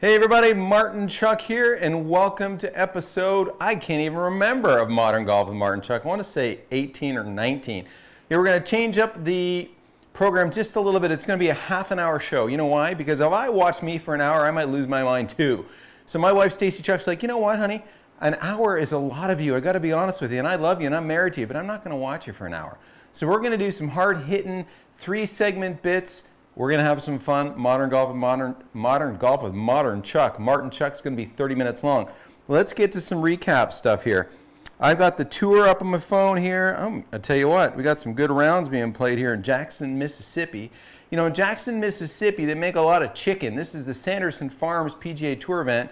Hey everybody, Martin Chuck here, and welcome to episode, I can't even remember, of Modern Golf with Martin Chuck. I want to say 18 or 19. Here we're going to change up the program just a little bit. It's going to be a half an hour show. You know why? Because if I watch me for an hour, I might lose my mind too. So my wife, Stacy Chuck's like, you know what, honey? An hour is a lot of you. I got to be honest with you, and I love you, and I'm married to you, but I'm not going to watch you for an hour. So we're going to do some hard-hitting, 3-segment bits. We're going to have some fun. Modern Golf with Martin Chuck. Martin Chuck's going to be 30 minutes long. Let's get to some recap stuff here. I've got the tour up on my phone here. I'll tell you what, we got some good rounds being played here in Jackson, Mississippi. You know, in Jackson, Mississippi, they make a lot of chicken. This is the Sanderson Farms PGA Tour event.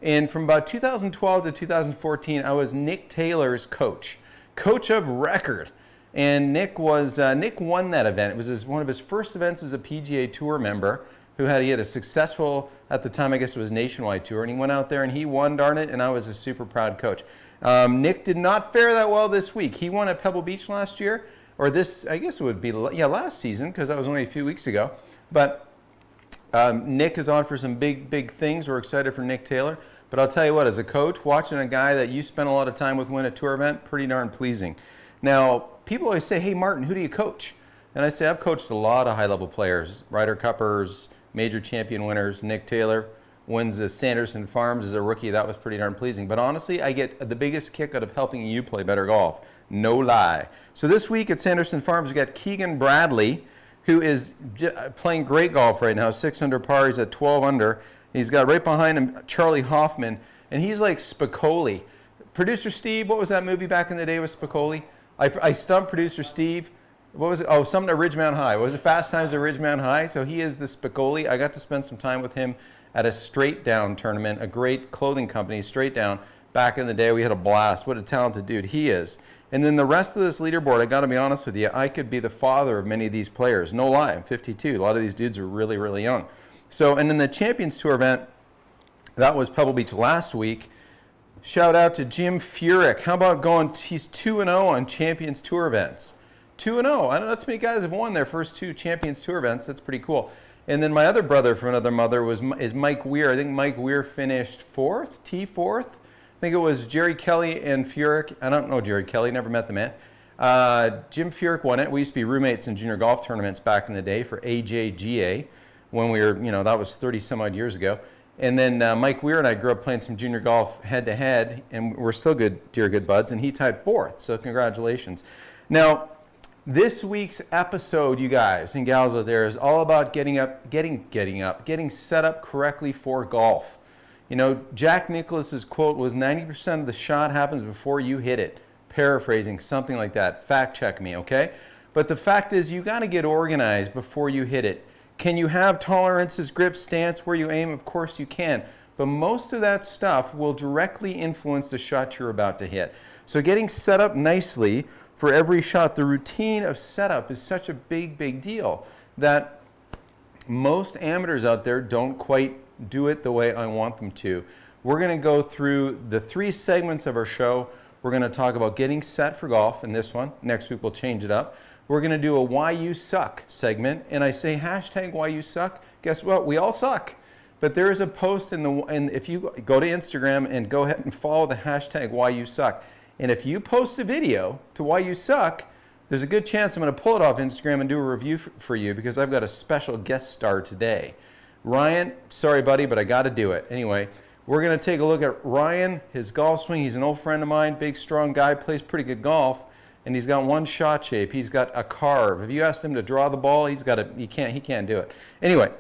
And from about 2012 to 2014, I was Nick Taylor's coach of record. And Nick won that event. It was one of his first events as a PGA Tour member. He had a successful, at the time I guess it was nationwide tour, and he went out there and he won, darn it, and I was a super proud coach. Nick did not fare that well this week. He won at Pebble Beach last year, or this, I guess it would be, last season, because that was only a few weeks ago. But Nick is on for some big things. We're excited for Nick Taylor. But I'll tell you what, as a coach, watching a guy that you spent a lot of time with win a tour event, pretty darn pleasing. Now, people always say, hey, Martin, who do you coach? And I say, I've coached a lot of high-level players, Ryder Cuppers, major champion winners. Nick Taylor wins the Sanderson Farms as a rookie. That was pretty darn pleasing. But honestly, I get the biggest kick out of helping you play better golf. No lie. So this week at Sanderson Farms, we got Keegan Bradley, who is playing great golf right now, 6 under par. He's at 12 under. He's got right behind him Charlie Hoffman, and he's like Spicoli. Producer Steve, what was that movie back in the day with Spicoli? I stumped Producer Steve. What was it? Oh, something at Ridgemount High. Was it Fast Times at Ridgemount High? So he is the Spicoli. I got to spend some time with him at a Straight Down tournament, a great clothing company, Straight Down. Back in the day, we had a blast. What a talented dude he is. And then the rest of this leaderboard, I got to be honest with you, I could be the father of many of these players. No lie, I'm 52. A lot of these dudes are really, really young. So, and then the Champions Tour event, that was Pebble Beach last week. Shout out to Jim Furyk. How about he's 2-0 on Champions Tour events. 2-0. I don't know how many guys have won their first 2 Champions Tour events. That's pretty cool. And then my other brother from another mother is Mike Weir. I think Mike Weir finished 4th, T4th. I think it was Jerry Kelly and Furyk. I don't know Jerry Kelly, never met the man. Jim Furyk won it. We used to be roommates in junior golf tournaments back in the day for AJGA when we were, that was 30 some odd years ago. And then Mike Weir and I grew up playing some junior golf head-to-head, and we're still good buds, and he tied 4th, so congratulations. Now, this week's episode, you guys and gals out there, is all about getting set up correctly for golf. You know, Jack Nicklaus's quote was 90% of the shot happens before you hit it. Paraphrasing, something like that. Fact check me, okay? But the fact is, you got to get organized before you hit it. Can you have tolerances, grip, stance, where you aim? Of course you can. But most of that stuff will directly influence the shot you're about to hit. So getting set up nicely for every shot, the routine of setup is such a big deal that most amateurs out there don't quite do it the way I want them to. We're going to go through the 3 segments of our show. We're going to talk about getting set for golf in this one. Next week we'll change it up. We're going to do a Why You Suck segment, and I say hashtag Why You Suck. Guess what? We all suck. But there is a post and if you go to Instagram and go ahead and follow the hashtag Why You Suck, and if you post a video to Why You Suck, there's a good chance I'm going to pull it off Instagram and do a review for you because I've got a special guest star today. Ryan, sorry buddy, but I got to do it. Anyway, we're going to take a look at Ryan, his golf swing. He's an old friend of mine, big, strong guy, plays pretty good golf. And he's got one shot shape. He's got a carve. If you asked him to draw the ball, he can't do it. Anyway,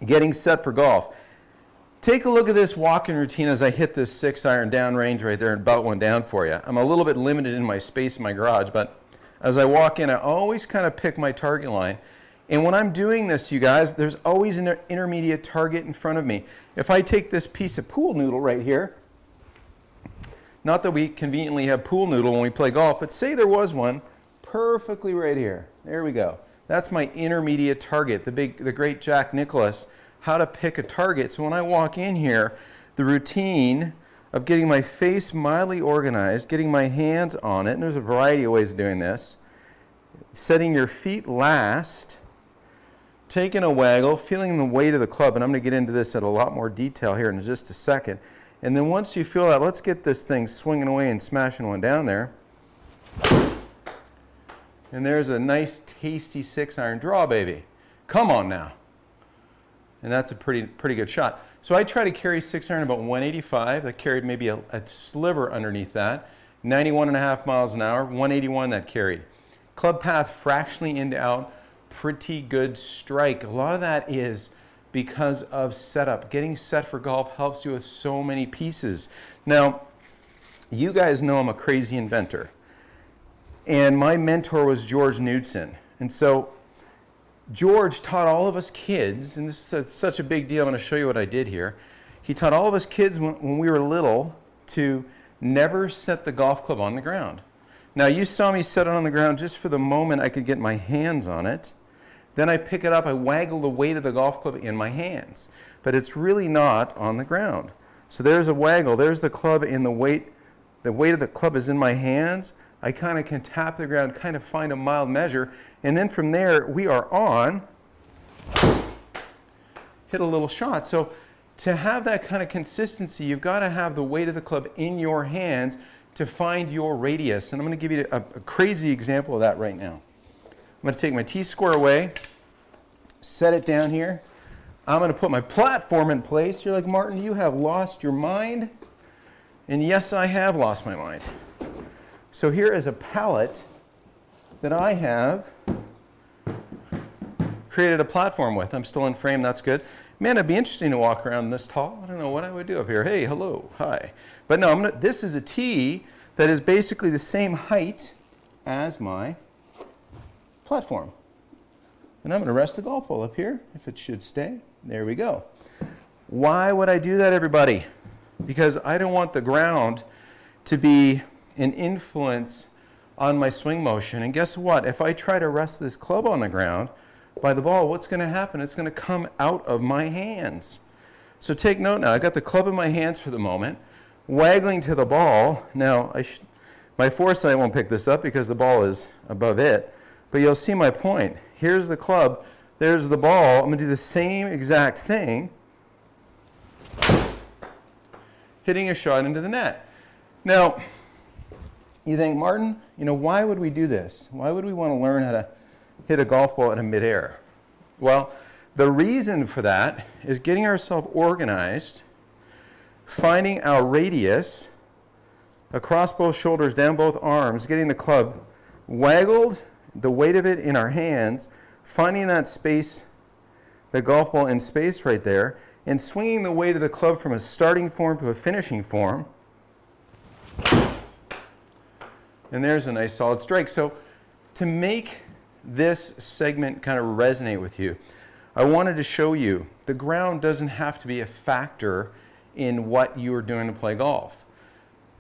getting set for golf. Take a look at this walking routine as I hit this 6-iron down range right there and about one down for you. I'm a little bit limited in my space in my garage, but as I walk in, I always kind of pick my target line. And when I'm doing this, you guys, there's always an intermediate target in front of me. If I take this piece of pool noodle right here, not that we conveniently have pool noodle when we play golf, but say there was one perfectly right here. There we go. That's my intermediate target, the great Jack Nicklaus, how to pick a target. So when I walk in here, the routine of getting my face mildly organized, getting my hands on it, and there's a variety of ways of doing this, setting your feet last, taking a waggle, feeling the weight of the club, and I'm going to get into this at a lot more detail here in just a second. And then once you feel that, let's get this thing swinging away and smashing one down there. And there's a nice, tasty 6-iron draw, baby. Come on now. And that's a pretty good shot. So I try to carry 6-iron about 185. I carried maybe a sliver underneath that. 91.5 miles an hour, 181 that carried. Club path fractionally in to out, pretty good strike. A lot of that is because of setup. Getting set for golf helps you with so many pieces. Now, you guys know I'm a crazy inventor. And my mentor was George Knudsen. And so George taught all of us kids, and this is such a big deal, I'm going to show you what I did here. He taught all of us kids when we were little to never set the golf club on the ground. Now you saw me set it on the ground just for the moment I could get my hands on it. Then I pick it up, I waggle the weight of the golf club in my hands. But it's really not on the ground. So there's a waggle, there's the club and the weight of the club is in my hands. I kind of can tap the ground, kind of find a mild measure, and then from there we are on, hit a little shot. So to have that kind of consistency, you've got to have the weight of the club in your hands to find your radius. And I'm going to give you a crazy example of that right now. I'm going to take my T-square away, set it down here. I'm going to put my platform in place. You're like, Martin, you have lost your mind. And yes, I have lost my mind. So here is a pallet that I have created a platform with. I'm still in frame, that's good. Man, it'd be interesting to walk around this tall. I don't know what I would do up here. Hey, hello, hi. But no, this is a tee that is basically the same height as my platform. And I'm going to rest the golf ball up here, if it should stay. There we go. Why would I do that, everybody? Because I don't want the ground to be an influence on my swing motion. And guess what? If I try to rest this club on the ground by the ball, what's going to happen? It's going to come out of my hands. So take note now. I got the club in my hands for the moment, waggling to the ball. Now, my foresight won't pick this up because the ball is above it, but you'll see my point. Here's the club. There's the ball. I'm going to do the same exact thing, hitting a shot into the net. Now, you think, Martin, why would we do this? Why would we want to learn how to hit a golf ball in midair? Well, the reason for that is getting ourselves organized, finding our radius across both shoulders, down both arms, getting the club waggled, the weight of it in our hands, finding that space, the golf ball in space right there, and swinging the weight of the club from a starting form to a finishing form. And there's a nice solid strike. So to make this segment kind of resonate with you, I wanted to show you the ground doesn't have to be a factor in what you are doing to play golf.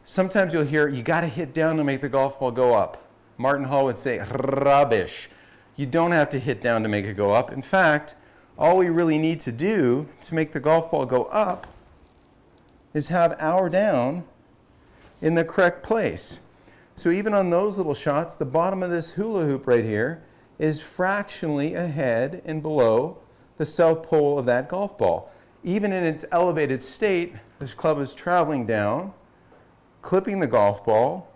Sometimes you'll hear, you got to hit down to make the golf ball go up. Martin Hall would say, rubbish. You don't have to hit down to make it go up. In fact, all we really need to do to make the golf ball go up is have our down in the correct place. So even on those little shots, the bottom of this hula hoop right here is fractionally ahead and below the south pole of that golf ball. Even in its elevated state, this club is traveling down, clipping the golf ball,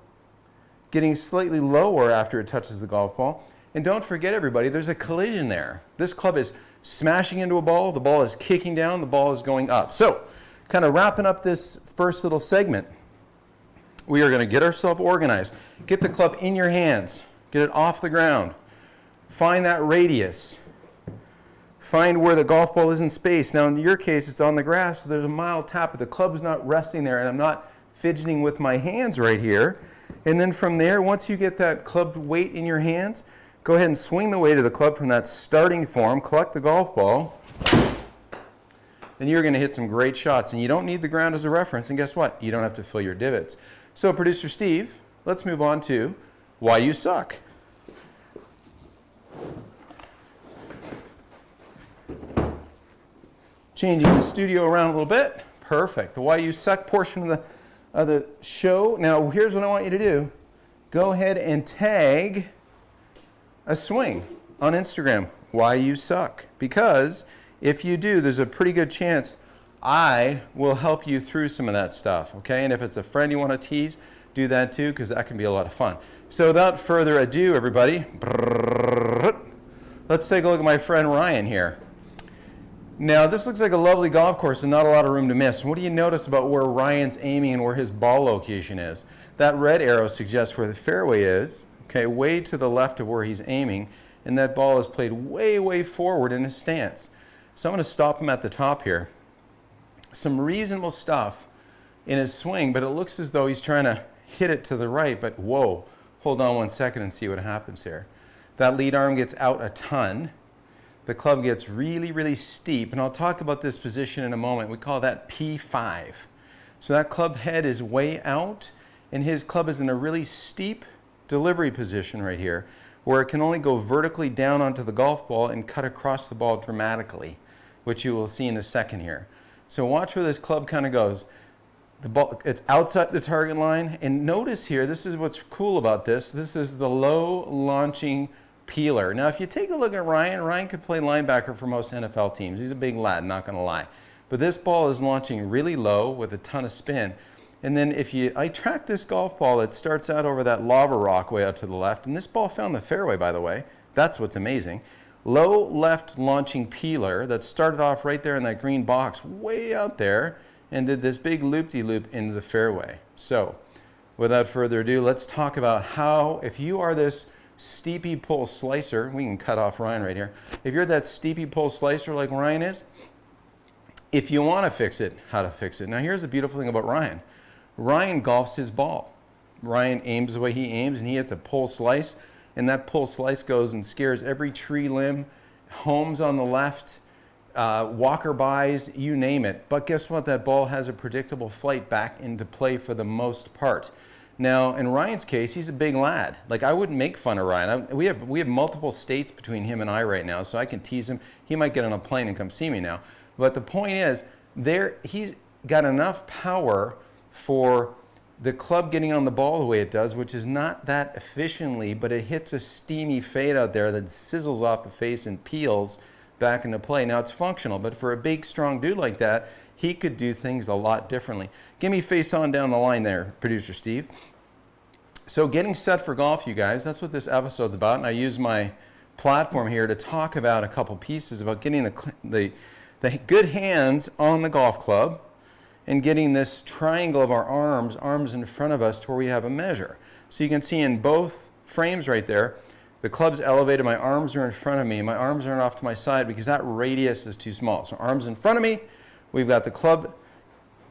getting slightly lower after it touches the golf ball. And don't forget, everybody, there's a collision there. This club is smashing into a ball, the ball is kicking down, the ball is going up. So, kind of wrapping up this first little segment, we are going to get ourselves organized. Get the club in your hands. Get it off the ground. Find that radius. Find where the golf ball is in space. Now, in your case, it's on the grass, so there's a mild tap, but the club is not resting there, and I'm not fidgeting with my hands right here. And then from there, once you get that club weight in your hands, go ahead and swing the weight of the club from that starting form, collect the golf ball, and you're going to hit some great shots. And you don't need the ground as a reference, and guess what? You don't have to fill your divots. So, Producer Steve, let's move on to why you suck. Changing the studio around a little bit. Perfect. The why you suck portion of the show. Now, here's what I want you to do. Go ahead and tag a swing on Instagram. why you suck. Because if you do, there's a pretty good chance I will help you through some of that stuff, okay? And if it's a friend you want to tease, do that too, because that can be a lot of fun. So without further ado, everybody, let's take a look at my friend Ryan here. Now, this looks like a lovely golf course and not a lot of room to miss. What do you notice about where Ryan's aiming and where his ball location is? That red arrow suggests where the fairway is, okay, way to the left of where he's aiming, and that ball is played way, way forward in his stance. So I'm going to stop him at the top here. Some reasonable stuff in his swing, but it looks as though he's trying to hit it to the right, but whoa, hold on 1 second and see what happens here. That lead arm gets out a ton. The club gets really, really steep, and I'll talk about this position in a moment. We call that P5. So that club head is way out, and his club is in a really steep delivery position right here, where it can only go vertically down onto the golf ball and cut across the ball dramatically, which you will see in a second here. So watch where this club kind of goes. The ball, it's outside the target line, and notice here, this is what's cool about this. This is the low launching peeler. Now, if you take a look at Ryan could play linebacker for most NFL teams. He's a big lad, not going to lie. But this ball is launching really low with a ton of spin. And then I track this golf ball, it starts out over that lava rock way out to the left. And this ball found the fairway, by the way. That's what's amazing. Low left launching peeler that started off right there in that green box way out there and did this big loop-de-loop into the fairway. So, without further ado, let's talk about how, if you are this steepy pull slicer, we can cut off Ryan right here. If you're that steepy pull slicer like Ryan is, if you want to fix it, how to fix it. Now here's the beautiful thing about Ryan. Ryan golfs his ball. Ryan aims the way he aims, and he hits a pull slice, and that pull slice goes and scares every tree limb, homes on the left, walker bys, you name it. But guess what? That ball has a predictable flight back into play for the most part. Now, in Ryan's case, he's a big lad. Like, I wouldn't make fun of Ryan. We have multiple states between him and I right now, so I can tease him. He might get on a plane and come see me now. But the point is, he's got enough power for the club getting on the ball the way it does, which is not that efficiently, but it hits a steamy fade out there that sizzles off the face and peels back into play. Now, it's functional, but for a big, strong dude like that, he could do things a lot differently. Give me face on down the line there, producer Steve. So getting set for golf, you guys, that's what this episode's about. And I use my platform here to talk about a couple pieces about getting the good hands on the golf club and getting this triangle of our arms in front of us to where we have a measure. So you can see in both frames right there, the club's elevated, my arms are in front of me, my arms aren't off to my side because that radius is too small. So arms in front of me, we've got the club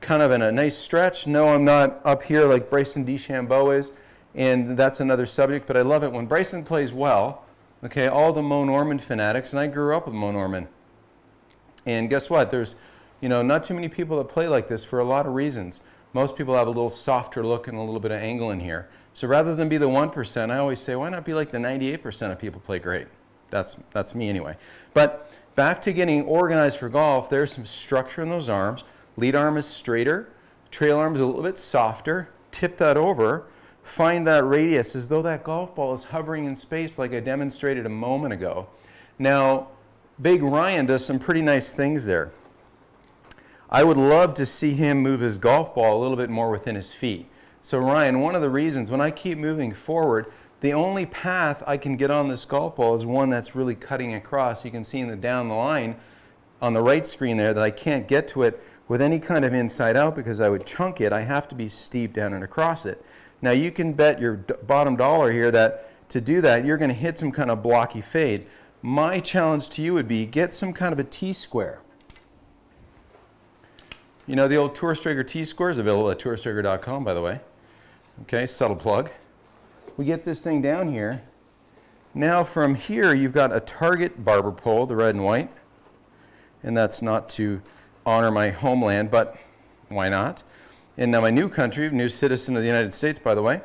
kind of in a nice stretch. No, I'm not up here like Bryson DeChambeau is, and that's another subject, but I love it when Bryson plays well. Okay, all the Mo Norman fanatics, and I grew up with Mo Norman. And guess what? There's, not too many people that play like this for a lot of reasons. Most people have a little softer look and a little bit of angle in here. So rather than be the 1%, I always say, why not be like the 98% of people play great? That's me anyway. But back to getting organized for golf, there's some structure in those arms. Lead arm is straighter, trail arm is a little bit softer. Tip that over, find that radius as though that golf ball is hovering in space like I demonstrated a moment ago. Now, Big Ryan does some pretty nice things there. I would love to see him move his golf ball a little bit more within his feet. So Ryan, one of the reasons when I keep moving forward, the only path I can get on this golf ball is one that's really cutting across. You can see down the line on the right screen there that I can't get to it with any kind of inside out because I would chunk it. I have to be steep down and across it. Now you can bet your bottom dollar here that to do that, you're going to hit some kind of blocky fade. My challenge to you would be get some kind of a T-square. The old Tour Striker T-square is available at tourstriker.com, by the way. Okay, subtle plug. We get this thing down here. Now from here, you've got a target barber pole, the red and white. And that's not to honor my homeland, but why not? And now my new country, new citizen of the United States, by the way.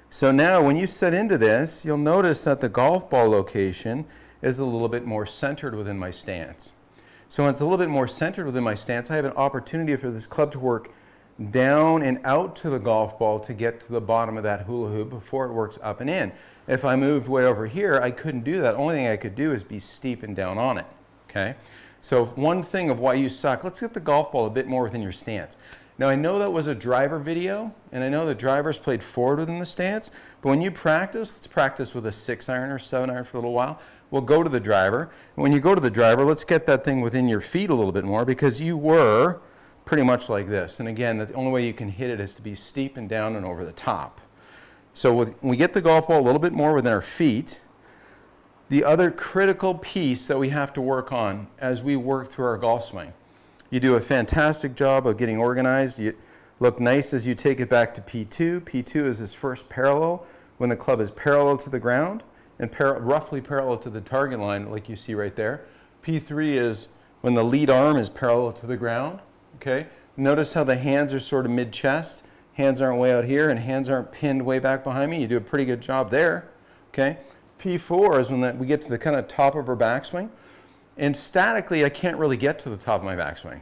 So now when you set into this, you'll notice that the golf ball location is a little bit more centered within my stance. So when it's a little bit more centered within my stance, I have an opportunity for this club to work down and out to the golf ball to get to the bottom of that hula hoop before it works up and in. If I moved way over here, I couldn't do that. Only thing I could do is be steep and down on it, okay? So one thing of why you suck, let's get the golf ball a bit more within your stance. Now I know that was a driver video, and I know the drivers played forward within the stance, but when you practice, let's practice with a 6-iron or 7-iron for a little while. We'll go to the driver. And when you go to the driver, let's get that thing within your feet a little bit more, because you were pretty much like this. And again, the only way you can hit it is to be steep and down and over the top. So when we get the golf ball a little bit more within our feet, the other critical piece that we have to work on as we work through our golf swing. You do a fantastic job of getting organized. You look nice as you take it back to P2. P2 is this first parallel when the club is parallel to the ground and roughly parallel to the target line, like you see right there. P3 is when the lead arm is parallel to the ground, okay? Notice how the hands are sort of mid-chest. Hands aren't way out here and hands aren't pinned way back behind me. You do a pretty good job there, okay? P4 is when we get to the kind of top of our backswing. And statically, I can't really get to the top of my backswing.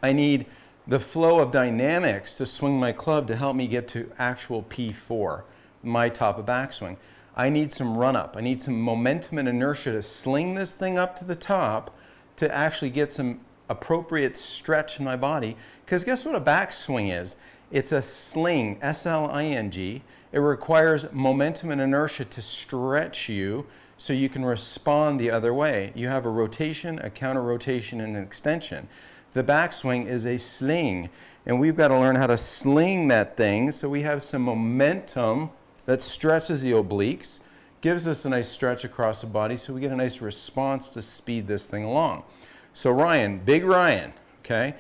I need the flow of dynamics to swing my club to help me get to actual P4, my top of backswing. I need some run up. I need some momentum and inertia to sling this thing up to the top to actually get some appropriate stretch in my body. Because guess what a backswing is? It's a sling, S-L-I-N-G. It requires momentum and inertia to stretch you so you can respond the other way. You have a rotation, a counter rotation, and an extension. The backswing is a sling, and we've got to learn how to sling that thing so we have some momentum that stretches the obliques, gives us a nice stretch across the body so we get a nice response to speed this thing along. So Ryan, big Ryan, okay?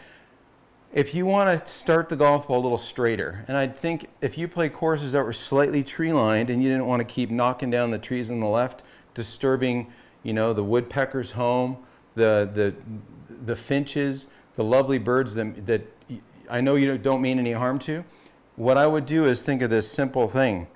If you want to start the golf ball a little straighter, and I think if you play courses that were slightly tree-lined and you didn't want to keep knocking down the trees on the left, disturbing, you know, the woodpeckers' home, the finches, the lovely birds that I know you don't mean any harm to, what I would do is think of this simple thing.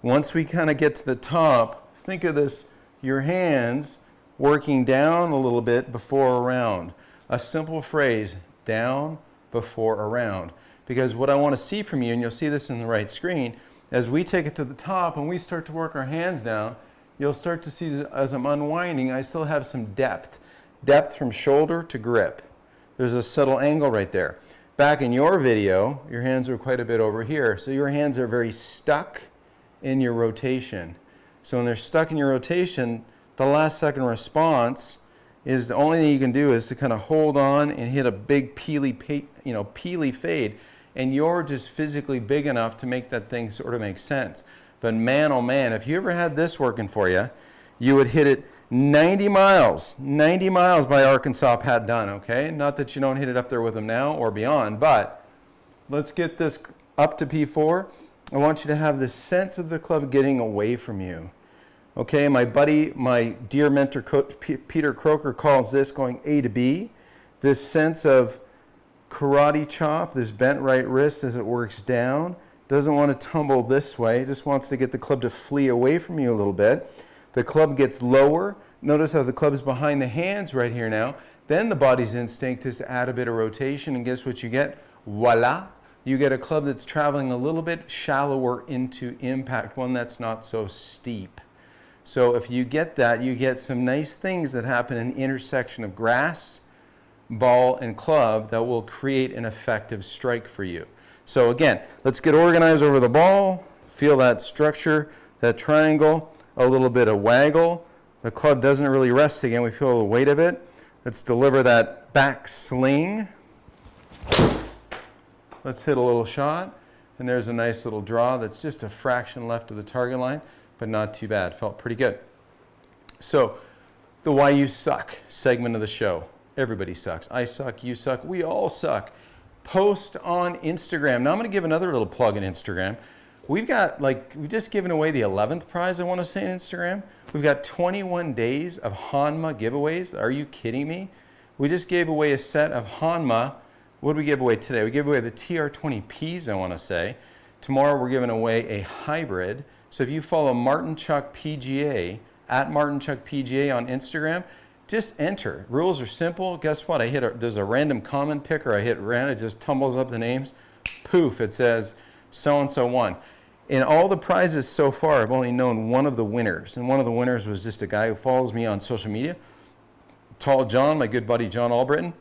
Once we kind of get to the top, think of this, your hands working down a little bit before around. A simple phrase, down, before, around. Because what I want to see from you, and you'll see this in the right screen, as we take it to the top and we start to work our hands down, you'll start to see that as I'm unwinding, I still have some depth. Depth from shoulder to grip. There's a subtle angle right there. Back in your video, your hands are quite a bit over here. So your hands are very stuck in your rotation. So when they're stuck in your rotation, the last second response is the only thing you can do is to kind of hold on and hit a big peely fade. And you're just physically big enough to make that thing sort of make sense. But man, oh man, if you ever had this working for you, you would hit it 90 miles by Arkansas Pat Dunn, okay? Not that you don't hit it up there with him now or beyond, but let's get this up to P4. I want you to have this sense of the club getting away from you. Okay, my buddy, my dear mentor coach, Peter Croker, calls this going A to B. This sense of karate chop, this bent right wrist as it works down. Doesn't want to tumble this way, just wants to get the club to flee away from you a little bit. The club gets lower. Notice how the club is behind the hands right here now. Then the body's instinct is to add a bit of rotation, and guess what you get? Voila! You get a club that's traveling a little bit shallower into impact, one that's not so steep. So if you get that, you get some nice things that happen in the intersection of grass, ball, and club that will create an effective strike for you. So again, let's get organized over the ball, feel that structure, that triangle, a little bit of waggle. The club doesn't really rest again, we feel the weight of it. Let's deliver that back sling. Let's hit a little shot, and there's a nice little draw that's just a fraction left of the target line, but not too bad, felt pretty good. So, the why you suck segment of the show. Everybody sucks. I suck, you suck, we all suck. Post on Instagram. Now I'm going to give another little plug in Instagram. We've just given away the 11th prize, I want to say, in Instagram. We've got 21 days of Hanma giveaways. Are you kidding me? We just gave away a set of Hanma. What did we give away today? We gave away the TR20Ps, I want to say. Tomorrow we're giving away a hybrid. So if you follow Martin Chuck PGA, at Martin Chuck PGA on Instagram, just enter. Rules are simple. Guess what? There's a random common picker. I hit random, it just tumbles up the names. Poof, it says so-and-so won. In all the prizes so far, I've only known one of the winners. And one of the winners was just a guy who follows me on social media. Tall John, my good buddy John Albritton.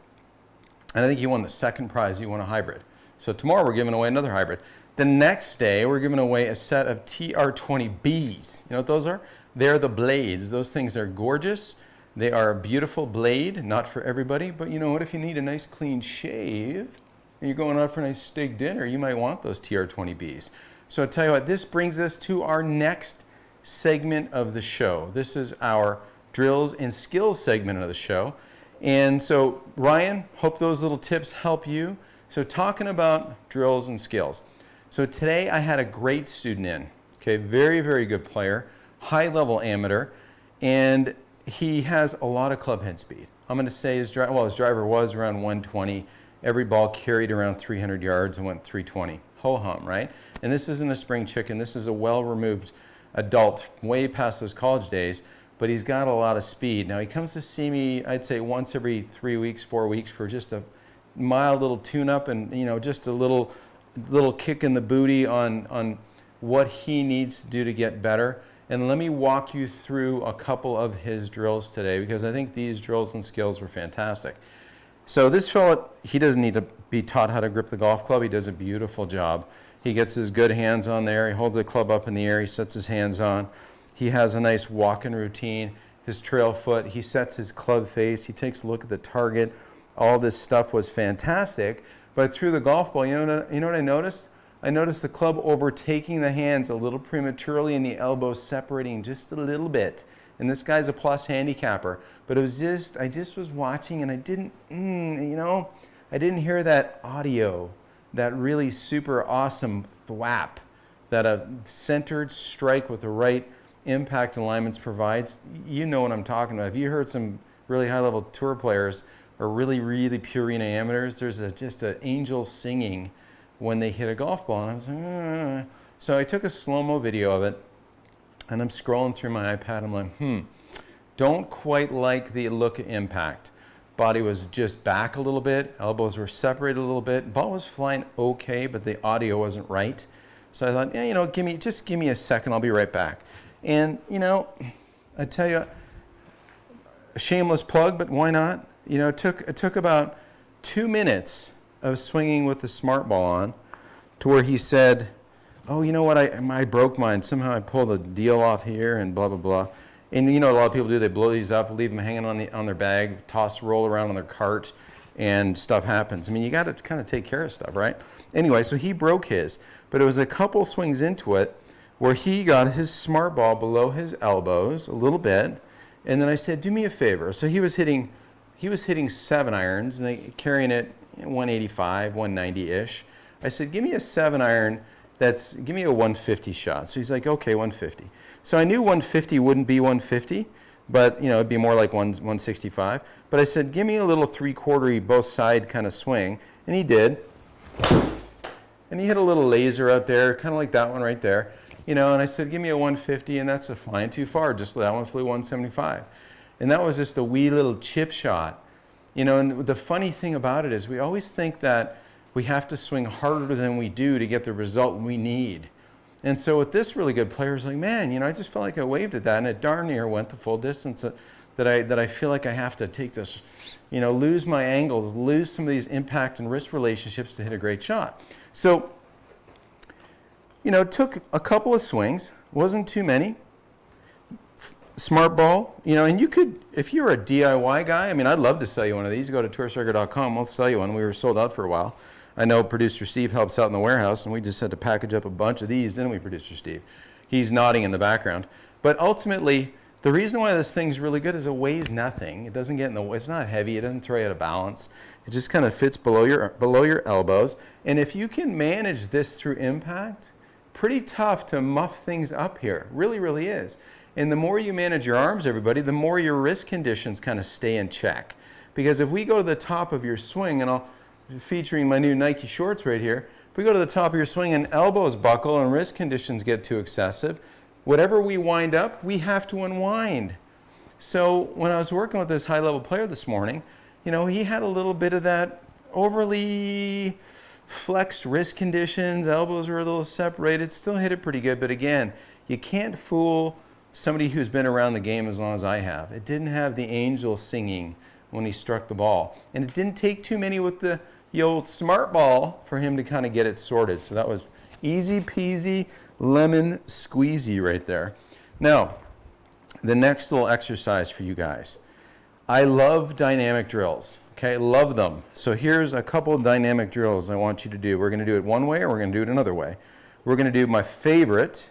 And I think he won the second prize. He won a hybrid. So tomorrow we're giving away another hybrid. The next day we're giving away a set of TR20Bs. You know what those are? They're the blades. Those things are gorgeous. They are a beautiful blade, not for everybody, but you know what? If you need a nice clean shave and you're going out for a nice steak dinner, you might want those TR20Bs. So I'll tell you what, this brings us to our next segment of the show. This is our drills and skills segment of the show. And so Ryan, hope those little tips help you. So talking about drills and skills. So today I had a great student in, okay, very, very good player, high level amateur, and he has a lot of club head speed. I'm going to say his driver was around 120. Every ball carried around 300 yards and went 320. Ho-hum, right? And this isn't a spring chicken. This is a well-removed adult, way past those college days, but he's got a lot of speed. Now, he comes to see me, I'd say once every 3 weeks, 4 weeks for just a mild little tune-up and, you know, just a little kick in the booty on what he needs to do to get better. And let me walk you through a couple of his drills today because I think these drills and skills were fantastic. So this fella, he doesn't need to be taught how to grip the golf club. He does a beautiful job. He gets his good hands on there. He holds the club up in the air. He sets his hands on. He has a nice walking routine. His trail foot, he sets his club face. He takes a look at the target. All this stuff was fantastic. But through the golf ball, you know what I noticed? I noticed the club overtaking the hands a little prematurely and the elbows separating just a little bit. And this guy's a plus handicapper. But it was just, I just was watching and I didn't, I didn't hear that audio, that really super awesome thwap that a centered strike with the right impact alignments provides. You know what I'm talking about. Have you heard some really high level tour players or really, really Purina amateurs? There's just an angel singing when they hit a golf ball. And I was like, So I took a slow-mo video of it and I'm scrolling through my iPad. I'm like, don't quite like the look of impact. Body was just back a little bit. Elbows were separated a little bit. Ball was flying okay, but the audio wasn't right. So I thought, just give me a second. I'll be right back. And, I tell you, a shameless plug, but why not? It took about 2 minutes of swinging with the smart ball on to where he said, oh, you know what, I broke mine. Somehow I pulled a deal off here and blah, blah, blah. And a lot of people do, they blow these up, leave them hanging on their bag, roll around on their cart, and stuff happens. I mean, you got to kind of take care of stuff, right? Anyway, so he broke his, but it was a couple swings into it where he got his smart ball below his elbows a little bit, and then I said, do me a favor. So he was hitting 7 irons, and carrying it 185, 190-ish. I said, give me a 7 iron give me a 150 shot. So he's like, okay, 150. So I knew 150 wouldn't be 150, but it'd be more like 165. But I said, give me a little 3/4 both side kind of swing, and he did. And he hit a little laser out there, kind of like that one right there, and I said, give me a 150, and that's a flying too far. Just that one flew 175, and that was just a wee little chip shot, And the funny thing about it is, we always think that we have to swing harder than we do to get the result we need. And so with this really good player, it's like, man, I just felt like I waved at that, and it darn near went the full distance that I feel like I have to take this, lose my angles, lose some of these impact and wrist relationships to hit a great shot. So, it took a couple of swings, wasn't too many. Smart ball, and you could, if you're a DIY guy, I'd love to sell you one of these. Go to tourstriker.com, we'll sell you one. We were sold out for a while. I know producer Steve helps out in the warehouse, and we just had to package up a bunch of these, didn't we, producer Steve? He's nodding in the background. But ultimately, the reason why this thing's really good is it weighs nothing. It doesn't get in the way. It's not heavy. It doesn't throw you out of balance. It just kind of fits below your elbows. And if you can manage this through impact, pretty tough to muff things up here. Really, really is. And the more you manage your arms, everybody, the more your wrist conditions kind of stay in check. Because if we go to the top of your swing, and featuring my new Nike shorts right here, if we go to the top of your swing and elbows buckle and wrist conditions get too excessive, whatever we wind up, we have to unwind. So when I was working with this high-level player this morning, he had a little bit of that overly flexed wrist conditions, elbows were a little separated, still hit it pretty good, but again, you can't fool somebody who's been around the game as long as I have. It didn't have the angel singing when he struck the ball, and it didn't take too many with the old smart ball for him to kind of get it sorted. So that was easy peasy lemon squeezy right there. Now, the next little exercise for you guys. I love dynamic drills. Okay, love them. So here's a couple of dynamic drills I want you to do. We're going to do it one way, or we're going to do it another way. We're going to do my favorite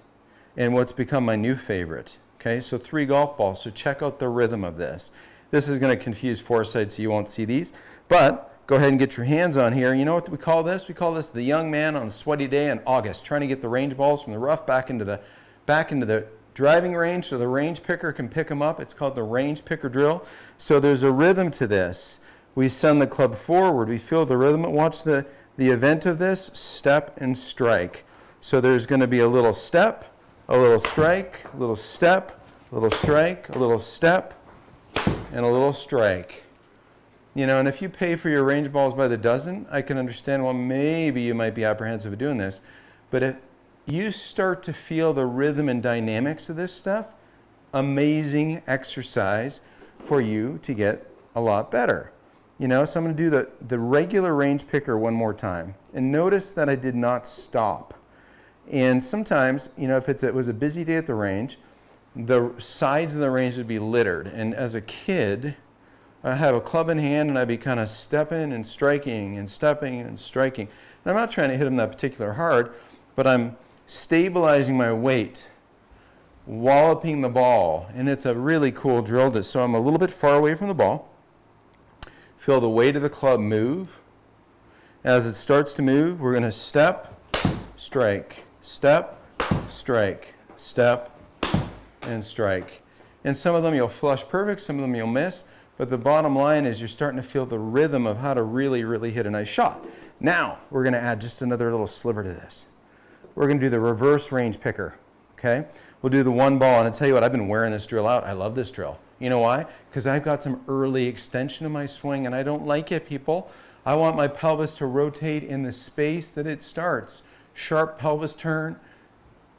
and what's become my new favorite. Okay, so 3 golf balls. So check out the rhythm of this. This is going to confuse foresight, so you won't see these. But go ahead and get your hands on here. You know what we call this? We call this the young man on a sweaty day in August, trying to get the range balls from the rough back into the driving range so the range picker can pick them up. It's called the range picker drill. So there's a rhythm to this. We send the club forward. We feel the rhythm. Watch the event of this, step and strike. So there's going to be a little step, a little strike, a little step, a little strike, a little step, and a little strike. And if you pay for your range balls by the dozen, I can understand, well, maybe you might be apprehensive of doing this. But if you start to feel the rhythm and dynamics of this stuff, amazing exercise for you to get a lot better. So I'm going to do the regular range picker one more time. And notice that I did not stop. And sometimes, if it was a busy day at the range, the sides of the range would be littered. And as a kid, I have a club in hand and I'd be kind of stepping and striking and stepping and striking. And I'm not trying to hit them that particular hard, but I'm stabilizing my weight, walloping the ball. And it's a really cool drill. So I'm a little bit far away from the ball. Feel the weight of the club move. As it starts to move, we're going to step, strike, step, strike, step, and strike. And some of them you'll flush perfect, some of them you'll miss. But the bottom line is you're starting to feel the rhythm of how to really, really hit a nice shot. Now, we're going to add just another little sliver to this. We're going to do the reverse range picker, okay? We'll do the one ball, and I'll tell you what, I've been wearing this drill out. I love this drill. You know why? Because I've got some early extension of my swing, and I don't like it, people. I want my pelvis to rotate in the space that it starts. Sharp pelvis turn,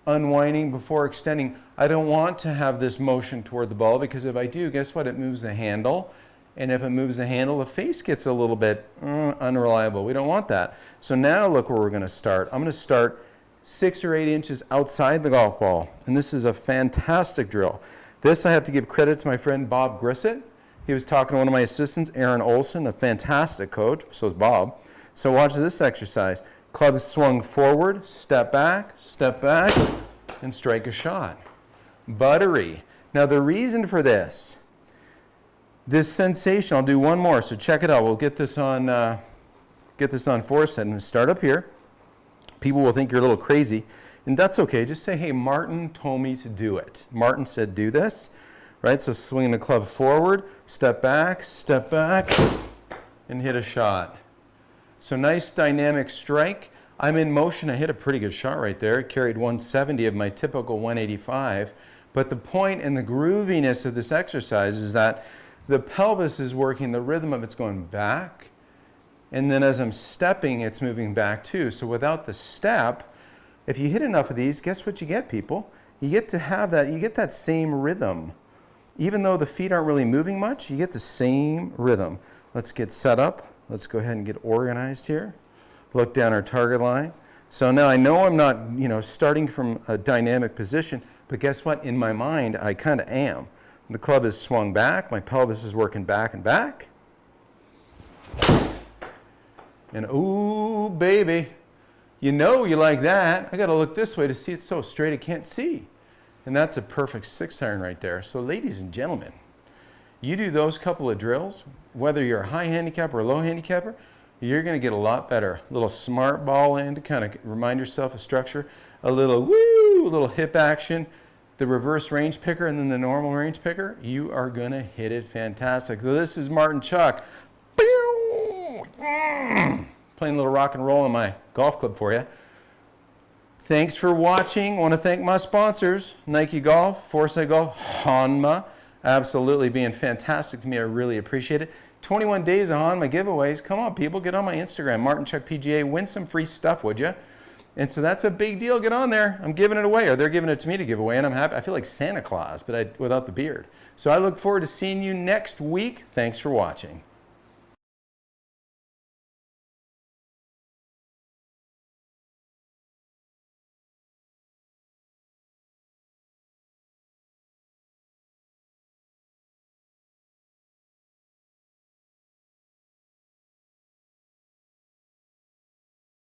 unwinding before extending. I don't want to have this motion toward the ball, because if I do, guess what? It moves the handle. And if it moves the handle, the face gets a little bit unreliable. We don't want that. So now look where we're going to start. I'm going to start 6 or 8 inches outside the golf ball. And this is a fantastic drill. This I have to give credit to my friend Bob Grissett. He was talking to one of my assistants, Aaron Olson, a fantastic coach. So is Bob. So watch this exercise. Club swung forward, step back, and strike a shot. Buttery. Now the reason for this sensation, I'll do one more, so check it out. We'll get this on foresight and start up here. People will think you're a little crazy, and that's okay. Just say, hey, Martin told me to do it. Martin said do this, right? So swinging the club forward, step back, and hit a shot. So nice dynamic strike. I'm in motion. I hit a pretty good shot right there. It carried 170 of my typical 185. But the point and the grooviness of this exercise is that the pelvis is working, the rhythm of it's going back, and then as I'm stepping, it's moving back too. So without the step, if you hit enough of these, guess what you get, people? You get to have that, you get that same rhythm. Even though the feet aren't really moving much, you get the same rhythm. Let's get set up. Let's go ahead and get organized here. Look down our target line. So now I know I'm not, starting from a dynamic position, but guess what? In my mind, I kind of am. The club is swung back. My pelvis is working back and back. And ooh, baby, you like that. I got to look this way to see it so straight I can't see. And that's a perfect 6-iron right there. So ladies and gentlemen, you do those couple of drills, whether you're a high handicapper or a low handicapper, you're going to get a lot better. A little smart ball in to kind of remind yourself of structure. A little hip action. The reverse range picker and then the normal range picker, you are going to hit it fantastic. So this is Martin Chuck. Playing a little rock and roll on my golf club for you. Thanks for watching. I want to thank my sponsors, Nike Golf, Foresight Golf, Hanma, absolutely being fantastic to me. I really appreciate it. 21 days on my giveaways. Come on, people, get on my Instagram, Martin Chuck PGA. Win some free stuff, would you? And so that's a big deal. Get on there. I'm giving it away, or they're giving it to me to give away, and I'm happy. I feel like Santa Claus, but without the beard. So I look forward to seeing you next week. Thanks for watching.